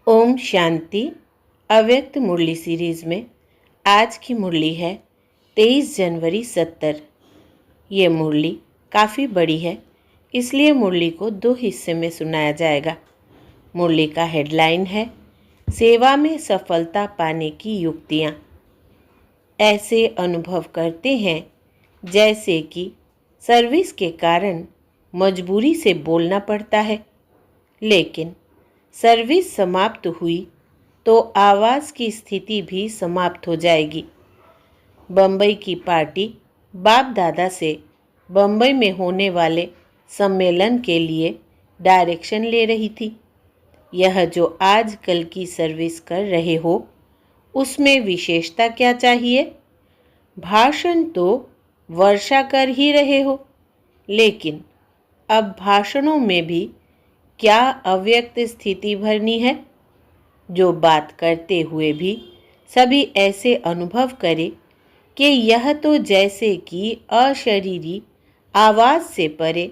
ओम शांति। अव्यक्त मुरली सीरीज़ में आज की मुरली है 23 जनवरी 70। ये मुरली काफ़ी बड़ी है, इसलिए मुरली को दो हिस्से में सुनाया जाएगा। मुरली का हेडलाइन है सेवा में सफलता पाने की युक्तियाँ। ऐसे अनुभव करते हैं जैसे कि सर्विस के कारण मजबूरी से बोलना पड़ता है, लेकिन सर्विस समाप्त हुई तो आवाज़ की स्थिति भी समाप्त हो जाएगी। बम्बई की पार्टी बाप दादा से बम्बई में होने वाले सम्मेलन के लिए डायरेक्शन ले रही थी। यह जो आजकल की सर्विस कर रहे हो उसमें विशेषता क्या चाहिए? भाषण तो वर्षा कर ही रहे हो, लेकिन अब भाषणों में भी क्या अव्यक्त स्थिति भरनी है? जो बात करते हुए भी सभी ऐसे अनुभव करें कि यह तो जैसे कि अशरीरी आवाज़ से परे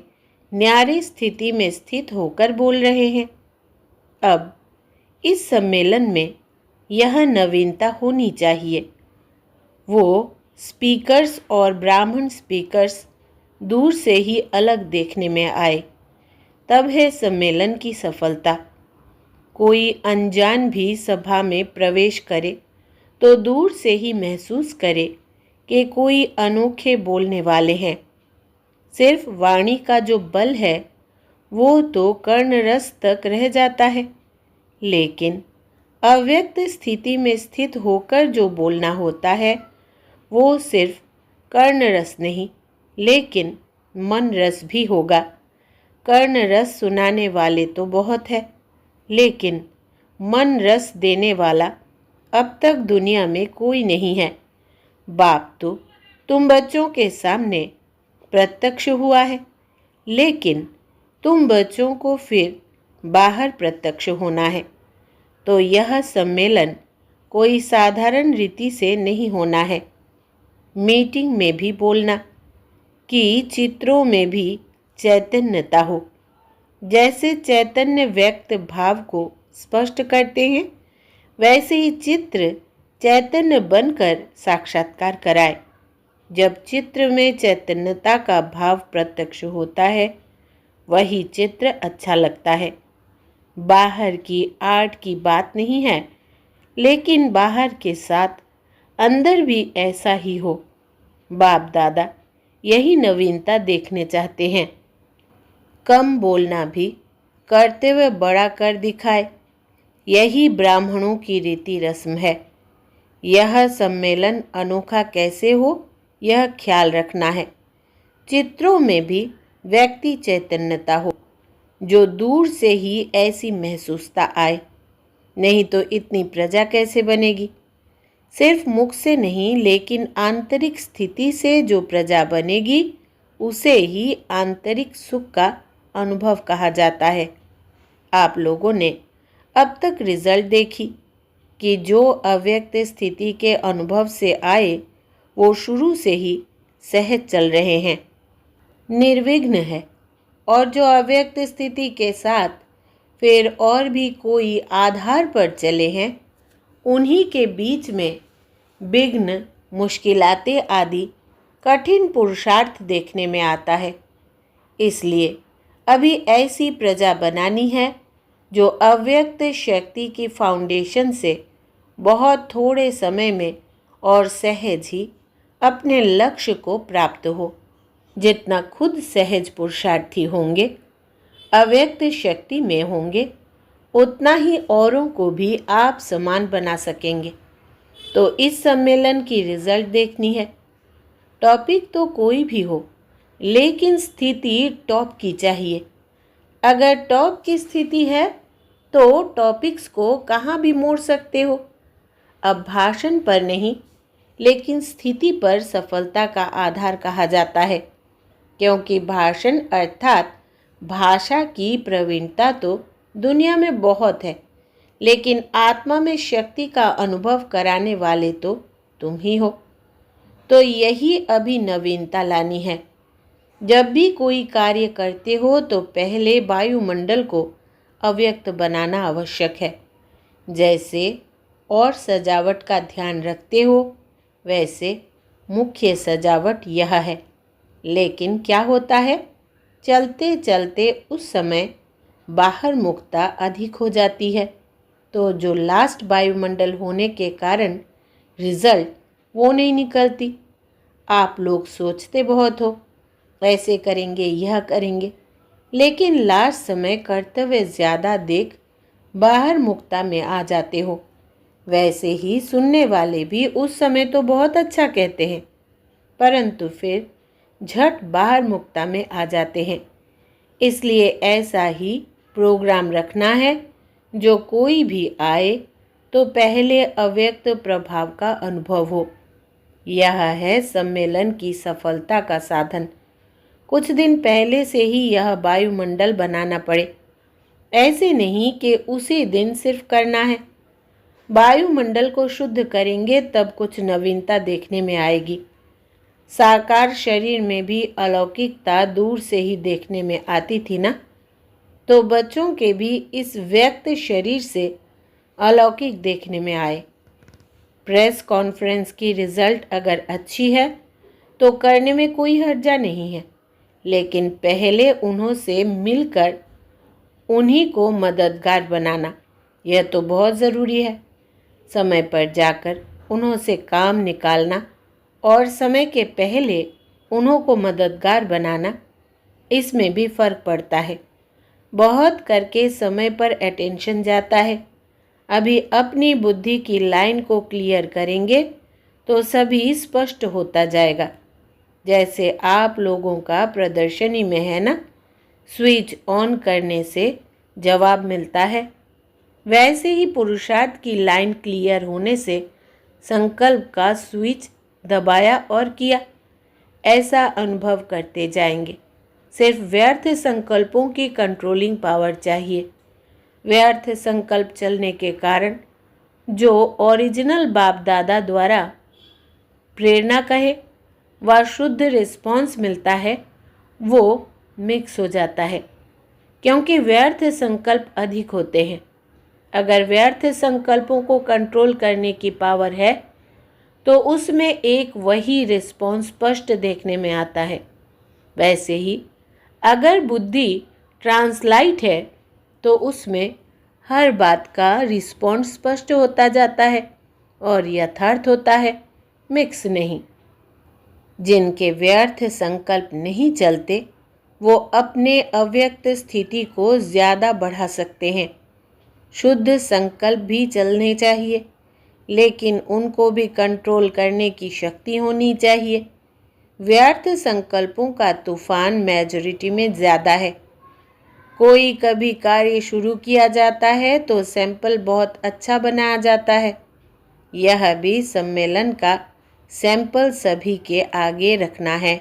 न्यारी स्थिति में स्थित होकर बोल रहे हैं। अब इस सम्मेलन में यह नवीनता होनी चाहिए। वो स्पीकर्स और ब्राह्मण स्पीकर्स दूर से ही अलग देखने में आए, तब है सम्मेलन की सफलता। कोई अनजान भी सभा में प्रवेश करे तो दूर से ही महसूस करे कि कोई अनोखे बोलने वाले हैं। सिर्फ वाणी का जो बल है वो तो कर्णरस तक रह जाता है, लेकिन अव्यक्त स्थिति में स्थित होकर जो बोलना होता है वो सिर्फ कर्णरस नहीं, लेकिन मन रस भी होगा। कर्ण रस सुनाने वाले तो बहुत है, लेकिन मन रस देने वाला अब तक दुनिया में कोई नहीं है। बाप तो तुम बच्चों के सामने प्रत्यक्ष हुआ है, लेकिन तुम बच्चों को फिर बाहर प्रत्यक्ष होना है। तो यह सम्मेलन कोई साधारण रीति से नहीं होना है। मीटिंग में भी बोलना कि चित्रों में भी चैतन्यता हो। जैसे चैतन्य व्यक्त भाव को स्पष्ट करते हैं, वैसे ही चित्र चैतन्य बनकर साक्षात्कार कराए। जब चित्र में चैतन्यता का भाव प्रत्यक्ष होता है, वही चित्र अच्छा लगता है। बाहर की आर्ट की बात नहीं है, लेकिन बाहर के साथ अंदर भी ऐसा ही हो। बाप दादा यही नवीनता देखने चाहते हैं। कम बोलना भी करते हुए बड़ा कर दिखाए, यही ब्राह्मणों की रीति रस्म है। यह सम्मेलन अनोखा कैसे हो, यह ख्याल रखना है। चित्रों में भी व्यक्ति चैतन्यता हो, जो दूर से ही ऐसी महसूसता आए। नहीं तो इतनी प्रजा कैसे बनेगी? सिर्फ मुख से नहीं, लेकिन आंतरिक स्थिति से जो प्रजा बनेगी उसे ही आंतरिक सुख का अनुभव कहा जाता है। आप लोगों ने अब तक रिजल्ट देखी कि जो अव्यक्त स्थिति के अनुभव से आए वो शुरू से ही सहज चल रहे हैं, निर्विघ्न है। और जो अव्यक्त स्थिति के साथ फिर और भी कोई आधार पर चले हैं, उन्हीं के बीच में विघ्न, मुश्किलातें आदि कठिन पुरुषार्थ देखने में आता है। इसलिए अभी ऐसी प्रजा बनानी है जो अव्यक्त शक्ति की फाउंडेशन से बहुत थोड़े समय में और सहज ही अपने लक्ष्य को प्राप्त हो। जितना खुद सहज पुरुषार्थी होंगे, अव्यक्त शक्ति में होंगे, उतना ही औरों को भी आप समान बना सकेंगे। तो इस सम्मेलन की रिजल्ट देखनी है। टॉपिक तो कोई भी हो, लेकिन स्थिति टॉप की चाहिए। अगर टॉप की स्थिति है तो टॉपिक्स को कहाँ भी मोड़ सकते हो। अब भाषण पर नहीं, लेकिन स्थिति पर सफलता का आधार कहा जाता है, क्योंकि भाषण अर्थात भाषा की प्रवीणता तो दुनिया में बहुत है, लेकिन आत्मा में शक्ति का अनुभव कराने वाले तो तुम ही हो। तो यही अभी नवीनता लानी है। जब भी कोई कार्य करते हो तो पहले वायुमंडल को अव्यक्त बनाना आवश्यक है। जैसे और सजावट का ध्यान रखते हो वैसे मुख्य सजावट यह है। लेकिन क्या होता है, चलते चलते उस समय बाहर मुक्ता अधिक हो जाती है, तो जो लास्ट वायुमंडल होने के कारण रिजल्ट वो नहीं निकलती। आप लोग सोचते बहुत हो, ऐसे करेंगे यह करेंगे, लेकिन लास्ट समय कर्तव्य ज़्यादा देख बाहर मुक्ता में आ जाते हो। वैसे ही सुनने वाले भी उस समय तो बहुत अच्छा कहते हैं, परंतु फिर झट बाहर मुक्ता में आ जाते हैं। इसलिए ऐसा ही प्रोग्राम रखना है, जो कोई भी आए तो पहले अव्यक्त प्रभाव का अनुभव हो। यह है सम्मेलन की सफलता का साधन। कुछ दिन पहले से ही यह वायुमंडल बनाना पड़े। ऐसे नहीं कि उसी दिन सिर्फ करना है। वायुमंडल को शुद्ध करेंगे तब कुछ नवीनता देखने में आएगी। साकार शरीर में भी अलौकिकता दूर से ही देखने में आती थी ना, तो बच्चों के भी इस व्यक्त शरीर से अलौकिक देखने में आए। प्रेस कॉन्फ्रेंस की रिजल्ट अगर अच्छी है तो करने में कोई हर्जा नहीं है, लेकिन पहले उन्हों से मिलकर उन्हीं को मददगार बनाना यह तो बहुत ज़रूरी है। समय पर जाकर उन्हों से काम निकालना और समय के पहले उन्हों को मददगार बनाना, इसमें भी फ़र्क पड़ता है। बहुत करके समय पर अटेंशन जाता है। अभी अपनी बुद्धि की लाइन को क्लियर करेंगे तो सभी स्पष्ट होता जाएगा। जैसे आप लोगों का प्रदर्शनी में है ना, स्विच ऑन करने से जवाब मिलता है, वैसे ही पुरुषार्थ की लाइन क्लियर होने से संकल्प का स्विच दबाया और किया, ऐसा अनुभव करते जाएंगे। सिर्फ व्यर्थ संकल्पों की कंट्रोलिंग पावर चाहिए। व्यर्थ संकल्प चलने के कारण जो ओरिजिनल बाप दादा द्वारा प्रेरणा कहे व शुद्ध रिस्पॉन्स मिलता है वो मिक्स हो जाता है, क्योंकि व्यर्थ संकल्प अधिक होते हैं। अगर व्यर्थ संकल्पों को कंट्रोल करने की पावर है तो उसमें एक वही रिस्पॉन्स स्पष्ट देखने में आता है। वैसे ही अगर बुद्धि ट्रांसलाइट है तो उसमें हर बात का रिस्पॉन्स स्पष्ट होता जाता है और यथार्थ होता है, मिक्स नहीं। जिनके व्यर्थ संकल्प नहीं चलते वो अपने अव्यक्त स्थिति को ज़्यादा बढ़ा सकते हैं। शुद्ध संकल्प भी चलने चाहिए, लेकिन उनको भी कंट्रोल करने की शक्ति होनी चाहिए। व्यर्थ संकल्पों का तूफान मेजॉरिटी में ज़्यादा है। कोई कभी कार्य शुरू किया जाता है तो सैंपल बहुत अच्छा बनाया जाता है। यह भी सम्मेलन का सैंपल सभी के आगे रखना है।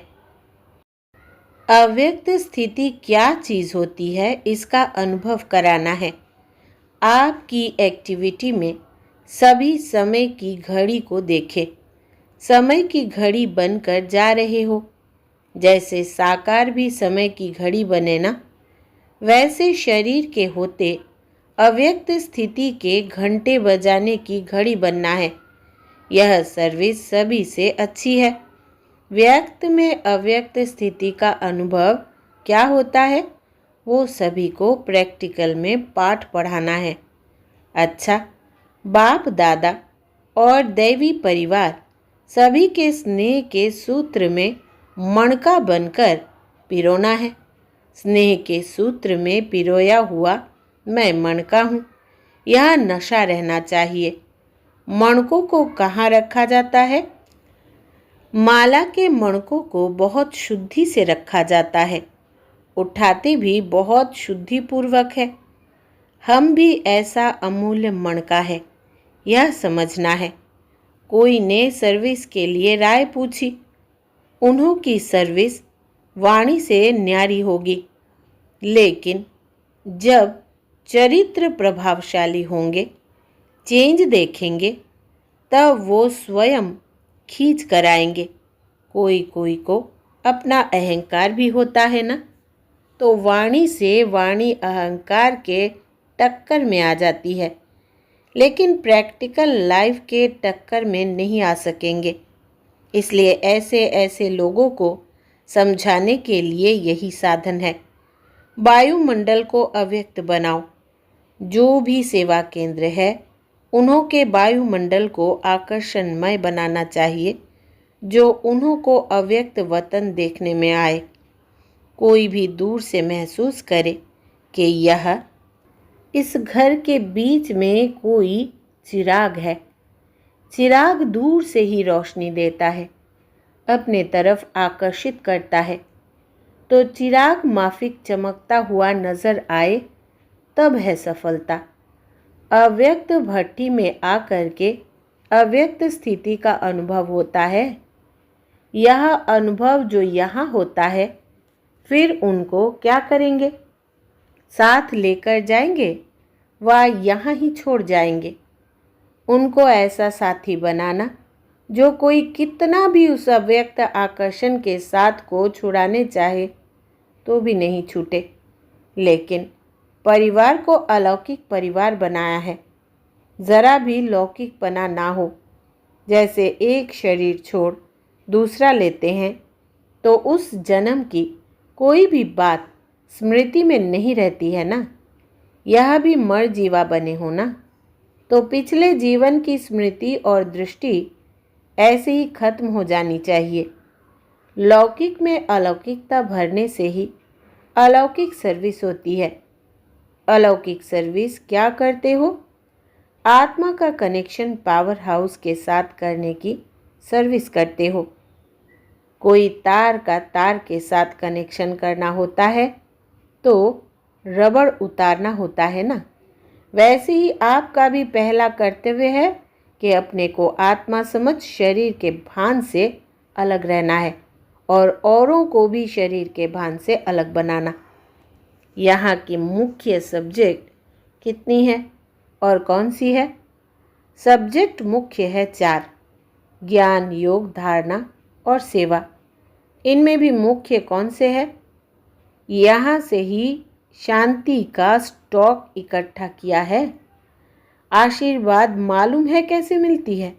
अव्यक्त स्थिति क्या चीज़ होती है इसका अनुभव कराना है। आपकी एक्टिविटी में सभी समय की घड़ी को देखें। समय की घड़ी बनकर जा रहे हो। जैसे साकार भी समय की घड़ी बने ना, वैसे शरीर के होते अव्यक्त स्थिति के घंटे बजाने की घड़ी बनना है। यह सर्विस सभी से अच्छी है। व्यक्त में अव्यक्त स्थिति का अनुभव क्या होता है वो सभी को प्रैक्टिकल में पाठ पढ़ाना है। अच्छा, बाप दादा और दैवी परिवार सभी के स्नेह के सूत्र में मणका बनकर पिरोना है। स्नेह के सूत्र में पिरोया हुआ मैं मणका हूँ, यह नशा रहना चाहिए। मणकों को कहाँ रखा जाता है? माला के मणकों को बहुत शुद्धि से रखा जाता है, उठाते भी बहुत शुद्धिपूर्वक है। हम भी ऐसा अमूल्य मणका है, यह समझना है। कोई ने सर्विस के लिए राय पूछी। उन्हों की सर्विस वाणी से न्यारी होगी, लेकिन जब चरित्र प्रभावशाली होंगे, चेंज देखेंगे, तब वो स्वयं खींच कर आएंगे। कोई कोई को अपना अहंकार भी होता है ना, तो वाणी से वाणी अहंकार के टक्कर में आ जाती है। लेकिन प्रैक्टिकल लाइफ के टक्कर में नहीं आ सकेंगे। इसलिए ऐसे ऐसे लोगों को समझाने के लिए यही साधन है। वायुमंडल को अव्यक्त बनाओ। जो भी सेवा केंद्र है उन्हों के वायुमंडल को आकर्षणमय बनाना चाहिए, जो उन्हों को अव्यक्त वतन देखने में आए। कोई भी दूर से महसूस करे कि यह इस घर के बीच में कोई चिराग है। चिराग दूर से ही रोशनी देता है, अपने तरफ आकर्षित करता है। तो चिराग माफिक चमकता हुआ नजर आए तब है सफलता। अव्यक्त भट्टी में आकर के अव्यक्त स्थिति का अनुभव होता है। यह अनुभव जो यहाँ होता है, फिर उनको क्या करेंगे? साथ लेकर जाएंगे व यहाँ ही छोड़ जाएंगे। उनको ऐसा साथी बनाना जो कोई कितना भी उस अव्यक्त आकर्षण के साथ को छुड़ाने चाहे तो भी नहीं छूटे। लेकिन परिवार को अलौकिक परिवार बनाया है, ज़रा भी लौकिकपना ना हो। जैसे एक शरीर छोड़ दूसरा लेते हैं तो उस जन्म की कोई भी बात स्मृति में नहीं रहती है ना। यह भी मर जीवा बने हो ना, तो पिछले जीवन की स्मृति और दृष्टि ऐसे ही खत्म हो जानी चाहिए। लौकिक में अलौकिकता भरने से ही अलौकिक सर्विस होती है। अलौकिक सर्विस क्या करते हो? आत्मा का कनेक्शन पावर हाउस के साथ करने की सर्विस करते हो। कोई तार का तार के साथ कनेक्शन करना होता है तो रबड़ उतारना होता है ना। वैसे ही आपका भी पहला कर्तव्य है कि अपने को आत्मा समझ शरीर के भान से अलग रहना है और औरों को भी शरीर के भान से अलग बनाना। यहाँ की मुख्य सब्जेक्ट कितनी है और कौन सी है? सब्जेक्ट मुख्य है 4: ज्ञान, योग, धारणा और सेवा। इनमें भी मुख्य कौन से है? यहाँ से ही शांति का स्टॉक इकट्ठा किया है। आशीर्वाद मालूम है कैसे मिलती है?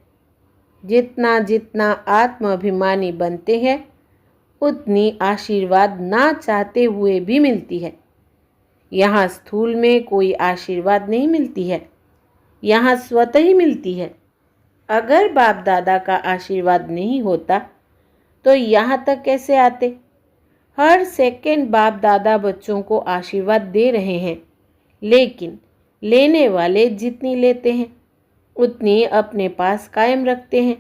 जितना जितना आत्माभिमानी बनते हैं उतनी आशीर्वाद ना चाहते हुए भी मिलती है। यहाँ स्थूल में कोई आशीर्वाद नहीं मिलती है, यहाँ स्वतः ही मिलती है। अगर बाप दादा का आशीर्वाद नहीं होता तो यहाँ तक कैसे आते? हर सेकंड बाप दादा बच्चों को आशीर्वाद दे रहे हैं, लेकिन लेने वाले जितनी लेते हैं उतनी अपने पास कायम रखते हैं।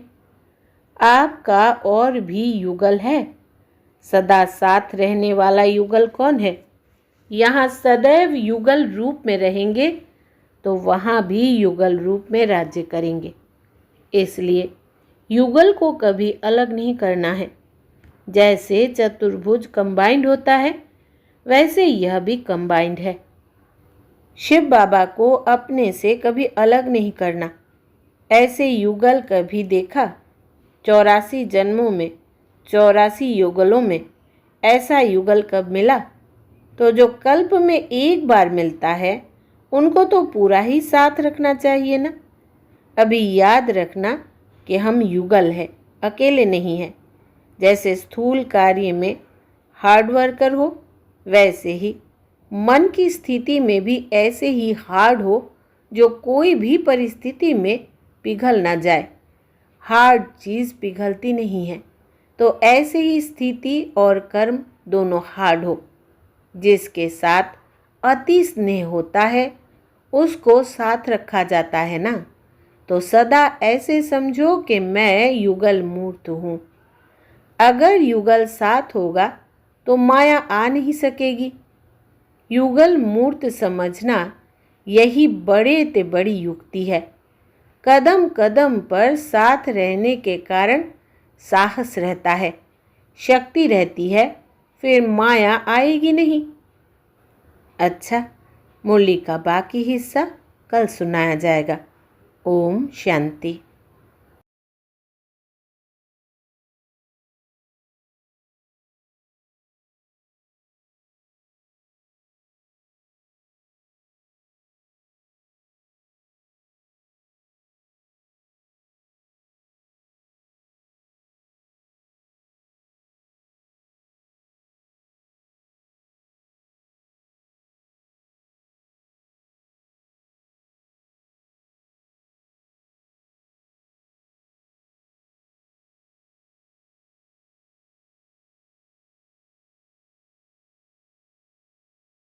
आपका और भी युगल है। सदा साथ रहने वाला युगल कौन है? यहाँ सदैव युगल रूप में रहेंगे तो वहाँ भी युगल रूप में राज्य करेंगे। इसलिए युगल को कभी अलग नहीं करना है। जैसे चतुर्भुज कंबाइंड होता है, वैसे यह भी कंबाइंड है। शिव बाबा को अपने से कभी अलग नहीं करना। ऐसे युगल कभी देखा? 84 जन्मों में 84 युगलों में ऐसा युगल कब मिला? तो जो कल्प में एक बार मिलता है उनको तो पूरा ही साथ रखना चाहिए ना। अभी याद रखना कि हम युगल हैं, अकेले नहीं हैं। जैसे स्थूल कार्य में हार्ड वर्कर हो, वैसे ही मन की स्थिति में भी ऐसे ही हार्ड हो जो कोई भी परिस्थिति में पिघल ना जाए। हार्ड चीज़ पिघलती नहीं है, तो ऐसे ही स्थिति और कर्म दोनों हार्ड हो। जिसके साथ अति स्नेह होता है उसको साथ रखा जाता है ना। तो सदा ऐसे समझो कि मैं युगल मूर्त हूँ। अगर युगल साथ होगा तो माया आ नहीं सकेगी। युगल मूर्त समझना यही बड़े ते बड़ी युक्ति है। कदम कदम पर साथ रहने के कारण साहस रहता है, शक्ति रहती है, फिर माया आएगी नहीं। अच्छा, मुरली का बाकी हिस्सा कल सुनाया जाएगा। ओम शांति।